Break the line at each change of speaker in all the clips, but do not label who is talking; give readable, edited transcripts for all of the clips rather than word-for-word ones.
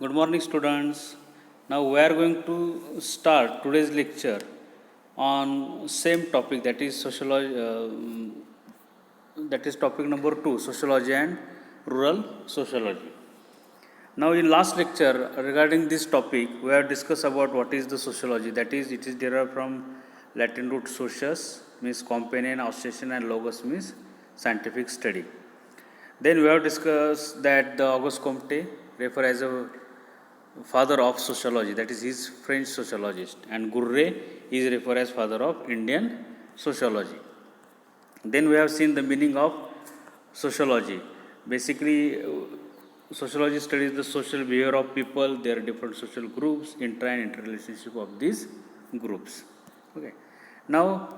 Good morning, students. Now we are going to start today's lecture on same topic, that is sociology. That is topic number 2, sociology and rural sociology. Now, in last lecture regarding this topic, we have discussed about what is the sociology. That is, it is derived from Latin root socius, means companion, association, and logos means scientific study. Then we have discussed that the Auguste Comte refer as a father of sociology, that is his French sociologist, and Gurre is referred as father of Indian sociology. Then we have seen the meaning of sociology. Basically, sociology studies the social behavior of people, their different social groups, intra and interrelationship of these groups. Okay. Now,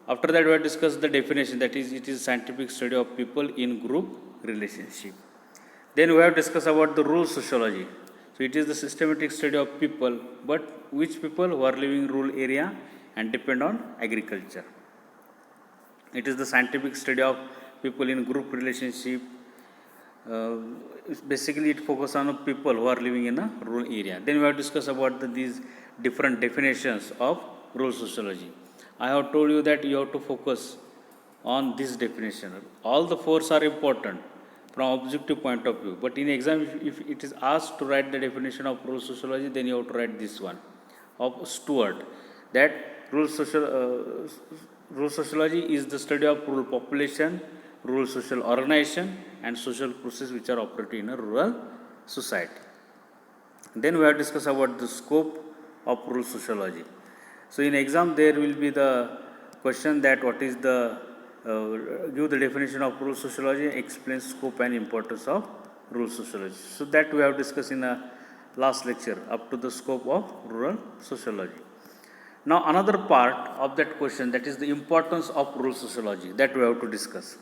after that, we have discussed the definition, that is, it is scientific study of people in group relationship. Then we have discussed about the rural sociology. So it is the systematic study of people, but which people who are living in rural area and depend on agriculture. It is the scientific study of people in group relationship. Basically, it focuses on people who are living in a rural area. Then we have discussed about these different definitions of rural sociology. I have told you that you have to focus on this definition. All the four are important from objective point of view, but in exam, if it is asked to write the definition of rural sociology, then you have to write this one of Stewart, that rural sociology is the study of rural population, rural social organization, and social processes which are operating in a rural society. Then we have discussed about the scope of rural sociology. So in exam, there will be the question that what is the give the definition of rural sociology, explain scope and importance of rural sociology. So that we have discussed in a last lecture up to the scope of rural sociology. Now another part of that question, that is the importance of rural sociology, that we have to discuss.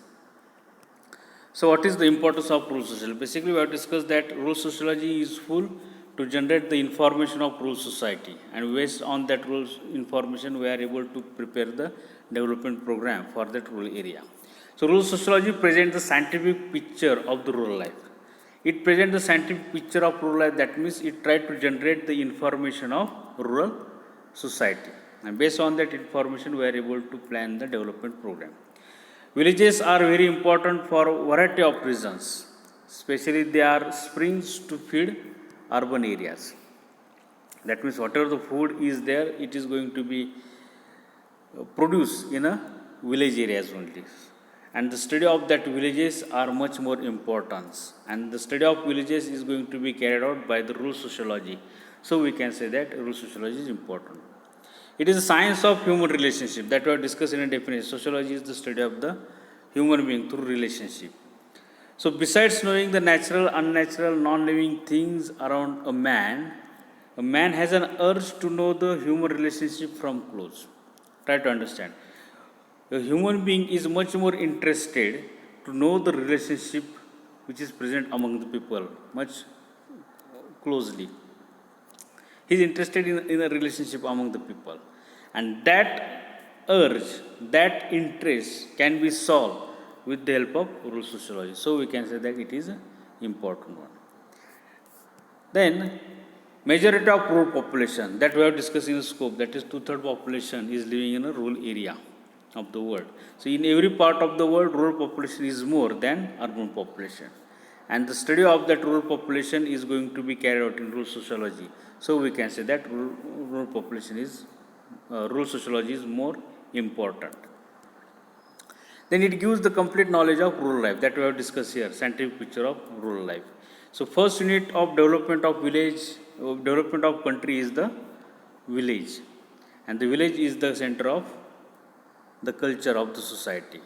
So what is the importance of rural sociology? Basically, we have discussed that rural sociology is useful to generate the information of rural society, and based on that rural information, we are able to prepare the development program for that rural area. So rural sociology presents the scientific picture of the rural life. It presents the scientific picture of rural life, that means it tries to generate the information of rural society, and based on that information, we are able to plan the development program. Villages are very important for a variety of reasons, especially they are springs to feed urban areas. That means whatever the food is there, it is going to be produced in a village areas only. And the study of that villages are much more important. And the study of villages is going to be carried out by the rural sociology. So we can say that rural sociology is important. It is a science of human relationship that we have discussed in a definition. Sociology is the study of the human being through relationship. So besides knowing the natural, unnatural, non-living things around a man has an urge to know the human relationship from close. Try to understand. A human being is much more interested to know the relationship which is present among the people much closely. He is interested in a relationship among the people. And that urge, that interest can be solved with the help of rural sociology. So we can say that it is an important one. Then, majority of rural population that we have discussed in the scope, that is 2/3 population is living in a rural area of the world. So in every part of the world, rural population is more than urban population. And the study of that rural population is going to be carried out in rural sociology. So we can say that rural population is, rural sociology is more important. Then it gives the complete knowledge of rural life that we have discussed here, scientific picture of rural life. So first unit of development of village, development of country is the village. And the village is the center of the culture of the society.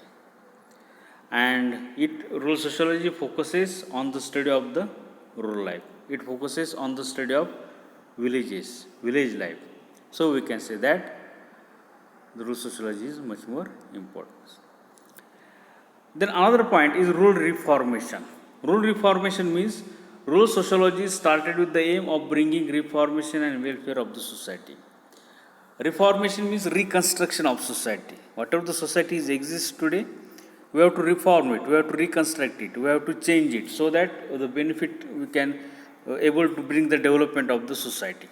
And rural sociology focuses on the study of the rural life. It focuses on the study of villages, village life. So we can say that the rural sociology is much more important. Then another point is rural reformation. Rural reformation means rural sociology started with the aim of bringing reformation and welfare of the society. Reformation means reconstruction of society. Whatever the societies exist today, we have to reform it, we have to reconstruct it, we have to change it so that the benefit we can able to bring the development of the society.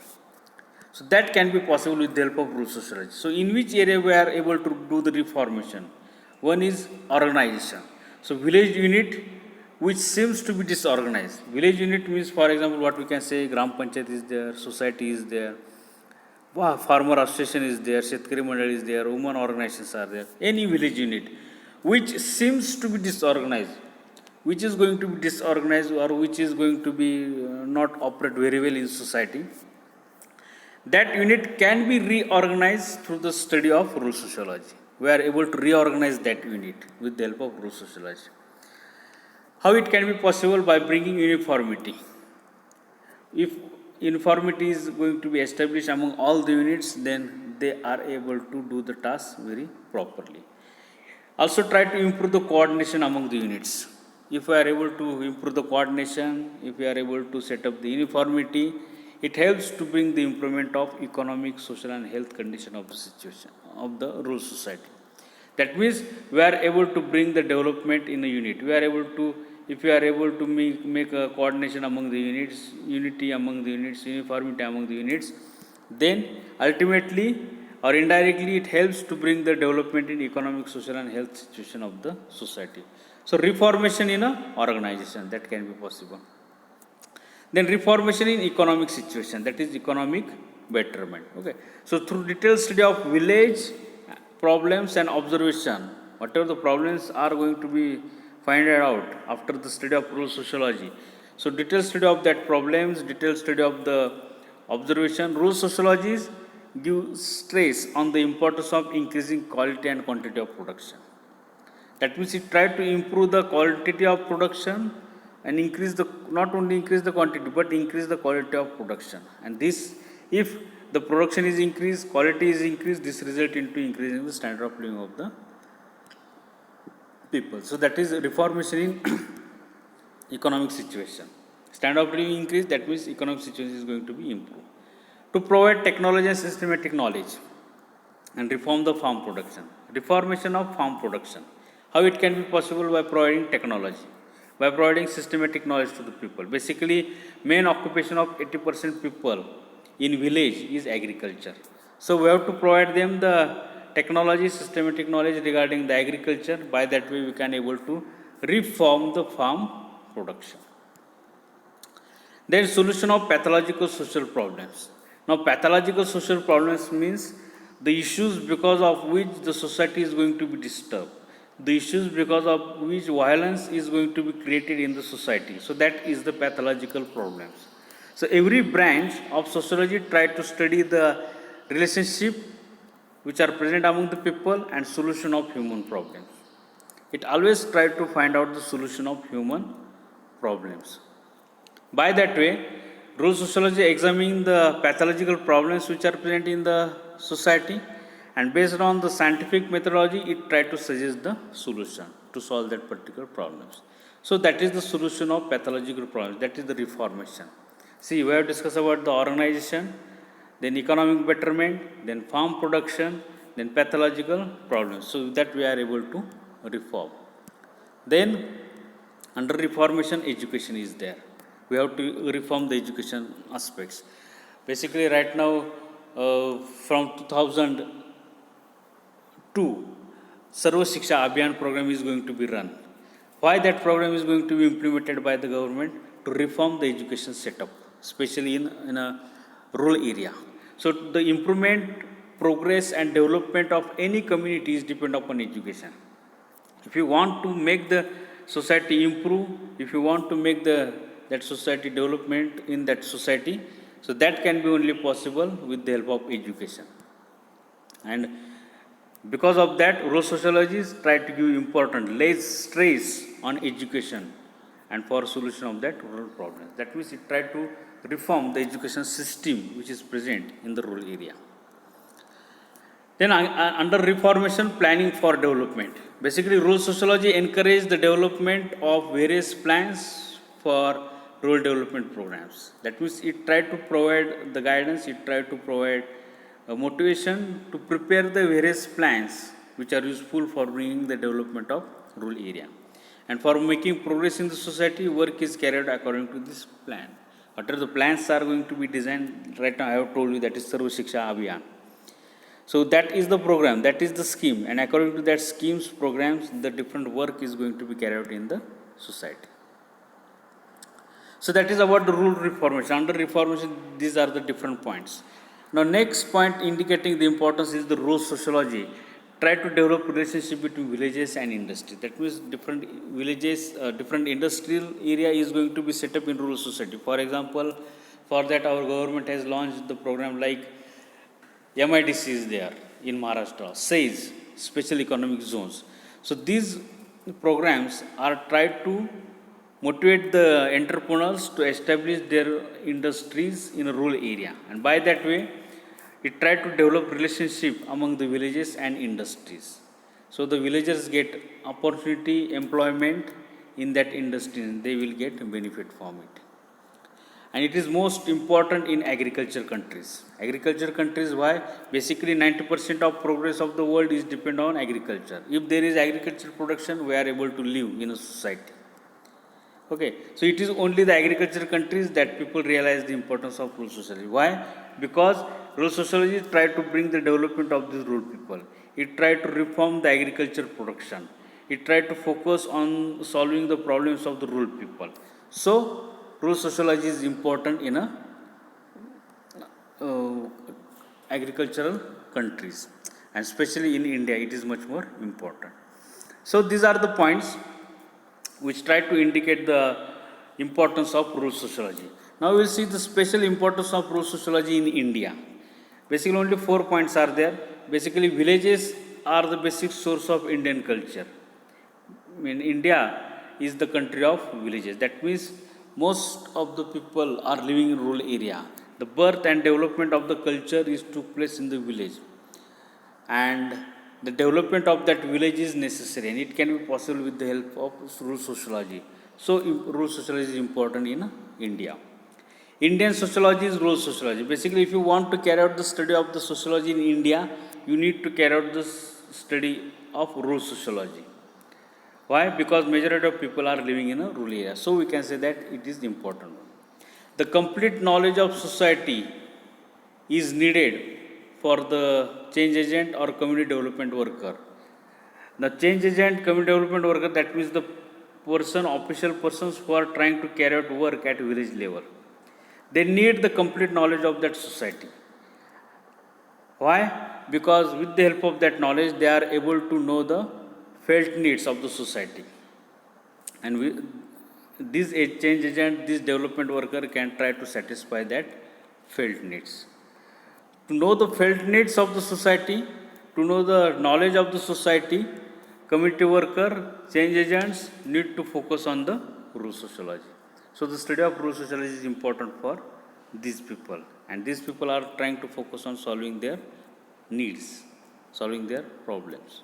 So that can be possible with the help of rural sociology. So in which area we are able to do the reformation? One is organization. So village unit which seems to be disorganized. Village unit means, for example, what we can say, Gram Panchayat is there, society is there, farmer association is there, Shetkari Mandal is there, women organizations are there. Any village unit which seems to be disorganized, which is going to be disorganized or which is going to be not operate very well in society, that unit can be reorganized through the study of rural sociology. We are able to reorganize that unit with the help of rural sociology. How it can be possible? By bringing uniformity. If uniformity is going to be established among all the units, then they are able to do the task very properly. Also try to improve the coordination among the units. If we are able to improve the coordination, if we are able to set up the uniformity, it helps to bring the improvement of economic, social and health condition of the situation of the rural society. That means we are able to bring the development in a unit. We are able to, if we are able to make a coordination among the units, unity among the units, uniformity among the units, then ultimately or indirectly it helps to bring the development in economic, social and health situation of the society. So reformation in a organization, that can be possible. Then reformation in economic situation, that is economic betterment. Okay. So through detailed study of village problems and observation, whatever the problems are going to be find out after the study of rural sociology. So detailed study of that problems, detailed study of the observation, rural sociologies give stress on the importance of increasing quality and quantity of production. That means it try to improve the quality of production and increase the, not only increase the quantity but increase the quality of production. And this, if the production is increased, quality is increased, this result into increasing the standard of living of the people. So that is reformation in economic situation. Standard of living increase, that means economic situation is going to be improved. To provide technology and systematic knowledge and reform the farm production. Reformation of farm production. How it can be possible? By providing technology, by providing systematic knowledge to the people. Basically, main occupation of 80% people in village is agriculture. So we have to provide them the technology, systematic knowledge regarding the agriculture. By that way, we can able to reform the farm production. Then solution of pathological social problems. Now, pathological social problems means the issues because of which the society is going to be disturbed, the issues because of which violence is going to be created in the society. So that is the pathological problems. So every branch of sociology try to study the relationship which are present among the people and solution of human problems. It always try to find out the solution of human problems. By that way, rural sociology examining the pathological problems which are present in the society, and based on the scientific methodology, it try to suggest the solution to solve that particular problems. So that is the solution of pathological problems. That is the reformation. See, we have discussed about the organization, then economic betterment, then farm production, then pathological problems. So that we are able to reform. Then under reformation, education is there. We have to reform the education aspects. Basically, right now, from 2002, Sarva Shiksha Abhiyan program is going to be run. Why that program is going to be implemented by the government? To reform the education setup, especially in a rural area. So the improvement, progress and development of any community is depend upon education. If you want to make the society improve, if you want to make that society development in that society, so that can be only possible with the help of education. And because of that, rural sociologists try to give important, less stress on education and for solution of that rural problem. That means it try to reform the education system which is present in the rural area. Then under reformation, planning for development. Basically, rural sociology encourage the development of various plans for rural development programs. That means it try to provide the guidance, it try to provide motivation to prepare the various plans which are useful for bringing the development of rural area. And for making progress in the society, work is carried according to this plan. What are the plans are going to be designed? Right now I have told you that is Sarva Shiksha Abhiyan. So that is the program, that is the scheme, and according to that schemes, programs, the different work is going to be carried out in the society. So that is about the rule reformation. Under reformation, these are the different points. Now next point indicating the importance is the rural sociology. Try to develop relationship between villages and industry. That means different villages, different industrial area is going to be set up in rural society. For example, for that our government has launched the program like MIDC is there in Maharashtra, SAIS, Special Economic Zones. So these programs are tried to motivate the entrepreneurs to establish their industries in a rural area. And by that way, it tried to develop relationship among the villages and industries. So the villagers get opportunity, employment in that industry, and they will get benefit from it. And it is most important in agriculture countries. Agriculture countries, why? Basically 90% of progress of the world is depend on agriculture. If there is agriculture production, we are able to live in a society. Okay, so it is only the agriculture countries that people realize the importance of rural sociology. Why? Because rural sociology tried to bring the development of these rural people. It tried to reform the agriculture production. It tried to focus on solving the problems of the rural people. So, rural sociology is important in a agricultural countries, and especially in India, it is much more important. So, these are the points which try to indicate the importance of rural sociology. Now we will see the special importance of rural sociology in India. Basically only 4 points are there. Basically villages are the basic source of Indian culture. I mean, India is the country of villages. That means most of the people are living in rural area. The birth and development of the culture is took place in the village. And the development of that village is necessary, and it can be possible with the help of rural sociology. So, rural sociology is important in India. Indian sociology is rural sociology. Basically, if you want to carry out the study of the sociology in India, you need to carry out the study of rural sociology. Why? Because majority of people are living in a rural area. So, we can say that it is important. The complete knowledge of society is needed for the change agent or community development worker. The change agent, community development worker, that means the person, official persons who are trying to carry out work at village level. They need the complete knowledge of that society. Why? Because with the help of that knowledge, they are able to know the felt needs of the society. And this change agent, this development worker can try to satisfy that felt needs. To know the felt needs of the society, to know the knowledge of the society, community worker, change agents need to focus on the rural sociology. So the study of rural sociology is important for these people, and these people are trying to focus on solving their needs, solving their problems.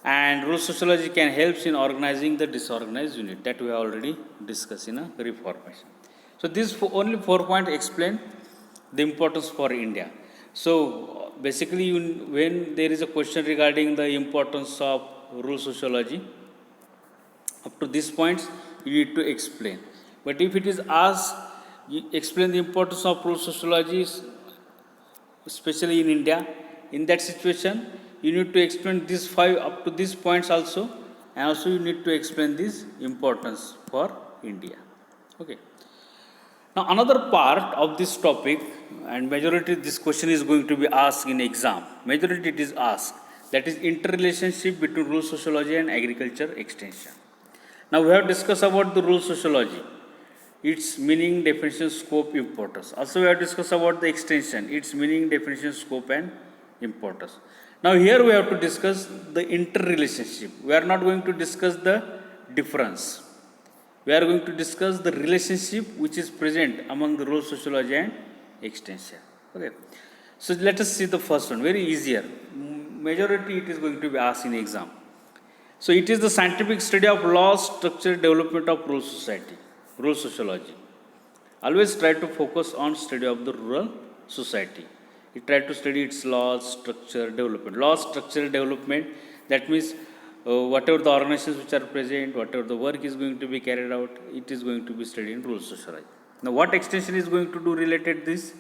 And rural sociology can help in organizing the disorganized unit that we have already discussed in a reformation. So these only 4 points explain the importance for India. So basically, when there is a question regarding the importance of rural sociology, up to these points you need to explain. But if it is asked, you explain the importance of rural sociology, especially in India, in that situation, you need to explain these 5 up to these points also, and also you need to explain this importance for India. Okay. Now another part of this topic, and majority this question is going to be asked in exam. Majority it is asked, that is interrelationship between rural sociology and agriculture extension. Now we have discussed about the rural sociology, its meaning, definition, scope, importance. Also we have discussed about the extension, its meaning, definition, scope and importance. Now here we have to discuss the interrelationship. We are not going to discuss the difference. We are going to discuss the relationship which is present among the rural sociology and extension. Okay. So let us see the first one, very easier. Majority it is going to be asked in exam. So it is the scientific study of law, structure, development of rural society, rural sociology. Always try to focus on study of the rural society. You try to study its laws, structure, development. Law, structure, development, that means whatever the organizations which are present, whatever the work is going to be carried out, it is going to be studied in rural sociology. Now, what extension is going to do related this?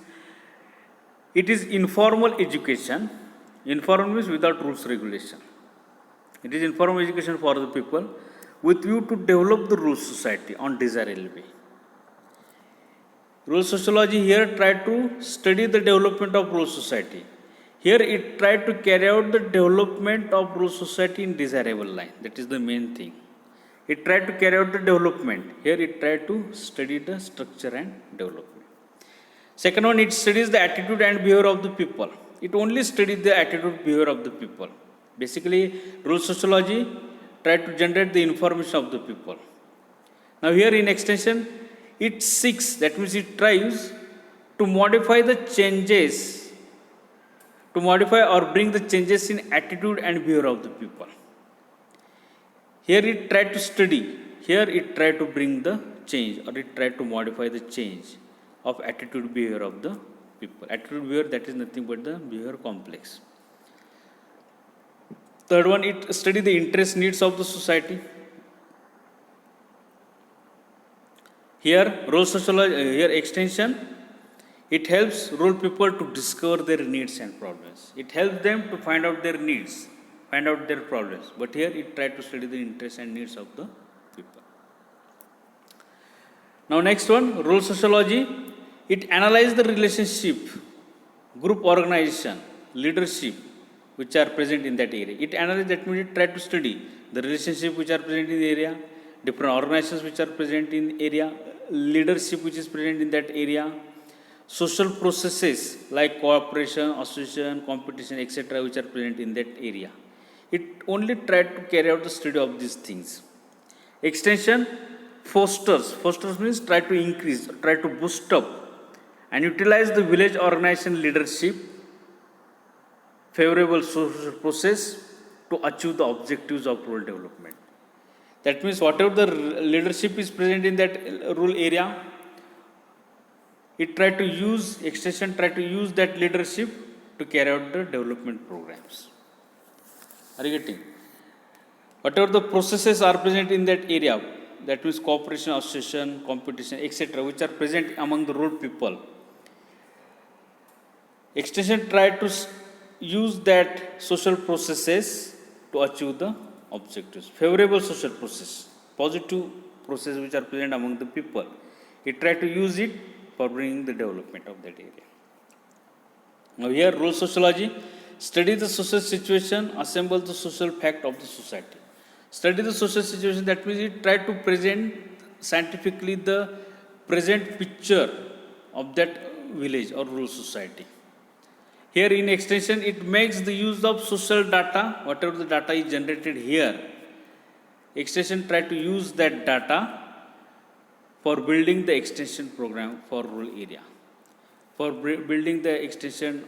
It is informal education. Informal means without rules regulation. It is informal education for the people with view to develop the rural society on desirable way. Rural sociology here tried to study the development of rural society. Here it tried to carry out the development of rural society in desirable line. That is the main thing. It tried to carry out the development. Here it tried to study the structure and development. Second one, it studies the attitude and behavior of the people. It only studies the attitude behavior of the people. Basically, rural sociology tried to generate the information of the people. Now here in extension, it seeks, that means it tries to modify the changes, to modify or bring the changes in attitude and behavior of the people. Here it tried to study, here it tried to bring the change, or it tried to modify the change of attitude behavior of the people. Attitude behavior, that is nothing but the behavior complex. Third one, it study the interest needs of the society. Here, rural sociology, here extension, it helps rural people to discover their needs and problems. It helps them to find out their needs, find out their problems. But here it tried to study the interests and needs of the people. Now next one, rural sociology, it analyzes the relationship, group organization, leadership, which are present in that area. It analyzes, that means it tried to study the relationship which are present in the area, different organizations which are present in the area, leadership which is present in that area, social processes like cooperation, association, competition, etc., which are present in that area. It only tried to carry out the study of these things. Extension fosters means try to increase, try to boost up and utilize the village organization leadership, favorable social process to achieve the objectives of rural development. That means whatever the leadership is present in that rural area, it tried to use, extension tried to use that leadership to carry out the development programs. Are you getting? Whatever the processes are present in that area, that means cooperation, association, competition, etc., which are present among the rural people, extension tried to use that social processes to achieve the objectives. Favorable social process, positive process which are present among the people, it tried to use it for bringing the development of that area. Now here, rural sociology, study the social situation, assemble the social fact of the society. Study the social situation, that means it tried to present scientifically the present picture of that village or rural society. Here in extension, it makes the use of social data, whatever the data is generated here. Extension try to use that data for building the extension program for rural area, for building the extension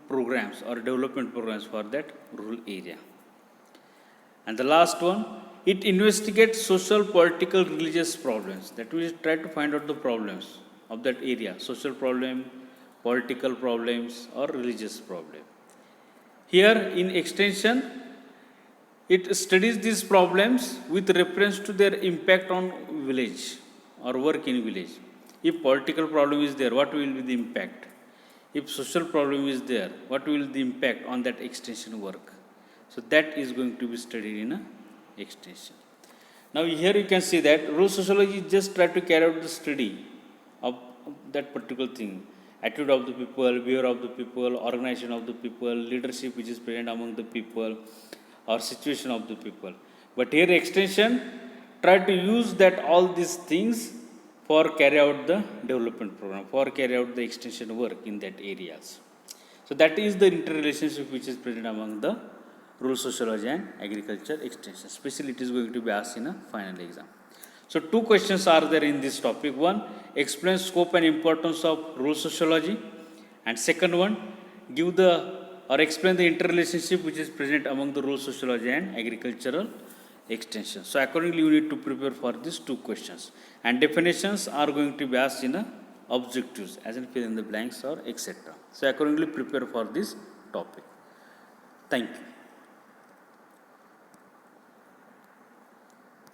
programs or development programs for that rural area. And the last one, it investigates social, political, religious problems. That means try to find out the problems of that area, social problem, political problems or religious problem. Here in extension, it studies these problems with reference to their impact on village or work in village. If political problem is there, what will be the impact? If social problem is there, what will be the impact on that extension work? So that is going to be studied in a extension. Now here you can see that rural sociology just try to carry out the study of that particular thing. Attitude of the people, behavior of the people, organization of the people, leadership which is present among the people, or situation of the people. But here extension try to use that all these things for carry out the development program, for carry out the extension work in that areas. So that is the interrelationship which is present among the rural sociology and agriculture extension. Especially it is going to be asked in a final exam. So two questions are there in this topic. One, explain scope and importance of rural sociology. And second one, give the or explain the interrelationship which is present among the rural sociology and agricultural extension. So accordingly you need to prepare for these two questions. And definitions are going to be asked in a objectives as in fill in the blanks or etc. So accordingly prepare for this topic. Thank you.